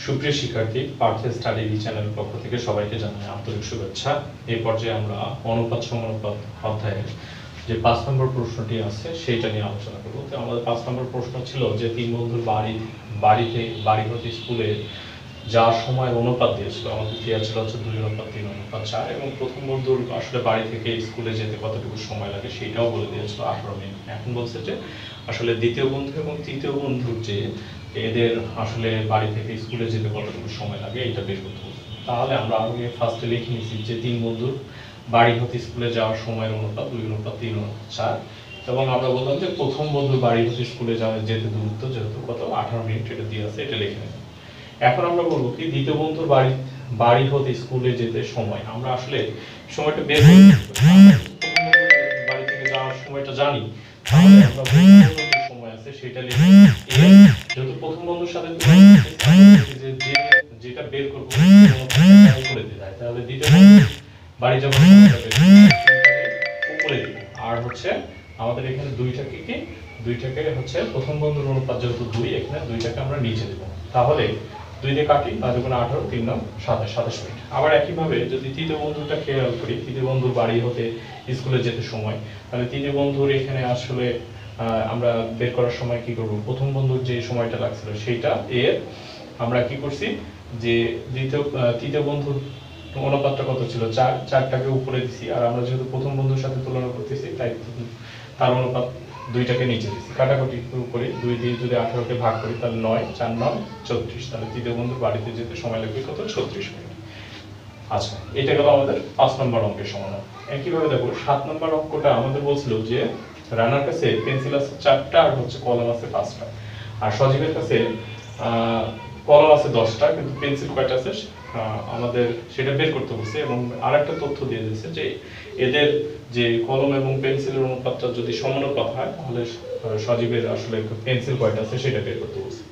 সুপ্রিয় শিক্ষার্থী, পার্থ স্টাডি চ্যানেলের পক্ষ থেকে সবাইকে জানাই আন্তরিক শুভেচ্ছা। এই পর্যায়ে আমরা অনুপাত সমানুপাত অধ্যায়ের যে 5 নম্বর প্রশ্নটি আছে সেইটা নিয়ে আলোচনা করব। তো আমাদের 5 নম্বর প্রশ্ন ছিল যে তিন বন্ধুর বাড়ি হতে স্কুলে যাওয়ার সময় অনুপাত দিয়েছিল। আমাদের দেওয়া ছিল হচ্ছে 2:3:4 এবং প্রথম বন্ধুর আসলে বাড়ি থেকে স্কুলে যেতে কতটুকু সময় লাগে সেটাও বলে দিয়েছিল 18 মিনিট। এখন বলছে যে আসলে দ্বিতীয় বন্ধু এবং তৃতীয় বন্ধুর যে এদের আসলে বাড়ি থেকে স্কুলে যেতে কতটুকু সময় লাগে এটা বের করতে হবে। তাহলে আমরা আগে ফার্স্টে লিখে নিয়েছি যে তিন বন্ধুর বাড়ি হতে স্কুলে যাওয়ার সময়ের অনুপাত 2:3:4 এবং আমরা বললাম যে প্রথম বন্ধুর বাড়ি হতে স্কুলে যেতে দূরত্ব যেহেতু কত 18 মিনিট এটা দিয়ে আছে, এটা লিখে নেব। এখন আমরা বলবো কি দ্বিতীয় বন্ধুর বাড়ি হতে স্কুলে যেতে সময় আমরা আসলে সময়টা বের করি, বাড়ি থেকে যাওয়ার সময়টা জানি, তাহলে আমরা যে সময় আছে সেটা লিখে যেহেতু প্রথম বন্ধুর সাথে যেটা বের করবো করে দিতে হয়, তাহলে দ্বিতীয় বন্ধুর বাড়ি যাওয়ার উপরে দিব। আর হচ্ছে আমাদের এখানে দুইটাকে হচ্ছে প্রথম বন্ধুর অনুপাত যেহেতু 2, এখানে দুইটাকে আমরা নিচে দেব। তাহলে 2 দিয়ে কাটি, 5×18 3×9 27 মিনিট। আবার একইভাবে যদি তৃতীয় বন্ধুটা খেয়াল করি, তৃতীয় বন্ধুর বাড়ি হতে স্কুলে যেতে সময়, তাহলে তৃতীয় বন্ধুর এখানে আসলে আমরা বের করার সময় কি করব, প্রথম বন্ধুর যে সময়টা লাগছিল সেইটা এর আমরা কি করছি যে তৃতীয় বন্ধুর অনুপাতটা কত ছিল 4টাকে উপরে দিছি, আর আমরা যেহেতু প্রথম বন্ধুর সাথে তুলনা করতেছি তাই তার অনুপাত 2টাকে নিচে দিছি। কাটাকুটি করে 2 দিয়ে যদি 18কে ভাগ করি তাহলে 9 4 9 34, তাহলে তৃতীয় বন্ধুর বাড়িতে যেতে সময় লাগবে কত 36 মিনিট। আচ্ছা, এটা গেল আমাদের 5 নম্বর অঙ্কের সমাধান। একইভাবে দেখো 7 নম্বর অঙ্কটা আমাদের বলছিল যে রানার কাছে পেন্সিল আছে 4টা আর হচ্ছে কলম আছে 5টা, আর সজীবের কাছে কলম আছে 10টা কিন্তু পেন্সিল কয়টা আছে আমাদের সেটা বের করতে বলছে। এবং আরেকটা তথ্য দিয়ে দিয়েছে যে এদের যে কলম এবং পেন্সিলের অনুপাতটা যদি সমানুপাত হয় তাহলে সজীবের আসলে পেন্সিল কয়টা আছে সেটা বের করতে বলছে।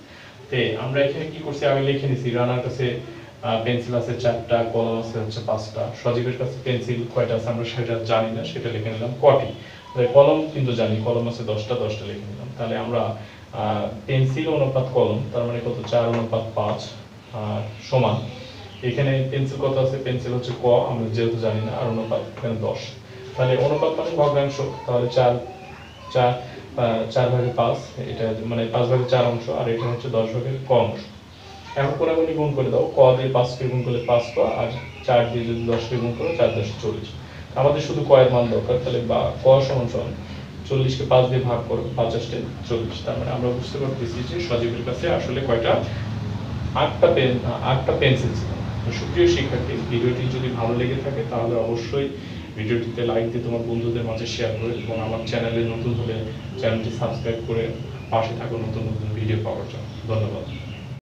তে আমরা এখানে কি করছি আগে লিখে নিছি, রানার কাছে পেন্সিল আছে 4টা, কলম আছে হচ্ছে 5টা, সজীবের কাছে পেন্সিল কয়টা আছে আমরা সেটা জানি না, সেটা লিখে নিলাম কটি। কলম কিন্তু জানি, কলম আছে 10টা লিখে নিলাম। তাহলে আমরা পেন্সিল অনুপাত কলম তার মানে কত 4:5 সমান, এখানে পেন্সিল কত আছে, পেন্সিল হচ্ছে ক আমরা যেহেতু জানি না, আর অনুপাত এখানে 10। তাহলে অনুপাত মানে ভগ্নাংশ, তাহলে 4/5, এটা মানে 5/4 অংশ, আর এটা হচ্ছে 10/ক অংশ। এখন কোনাগুনি গুণ করে দাও, ক দিয়ে 5কে গুণ করলে 5 ক, আর 4 দিয়ে যদি 10কে গুণ করো 4×10 = 40। আমাদের শুধু ক এর মান দরকার, তাহলে বা ক সমান 40কে 5 দিয়ে ভাগ করো 5×8 = 40। তার মানে আমরা বুঝতে পারতেছি যে সজীবের কাছে আসলে কয়টা 8টা পেন্সিল ছিল। তো সুপ্রিয় শিক্ষার্থী, ভিডিওটি যদি ভালো লেগে থাকে তাহলে অবশ্যই ভিডিওটিতে লাইক দিয়ে তোমার বন্ধুদের মাঝে শেয়ার করে, এবং আমার চ্যানেলে নতুন হলে চ্যানেলটি সাবস্ক্রাইব করে পাশে থাকো নতুন ভিডিও পাওয়ার জন্য। ধন্যবাদ।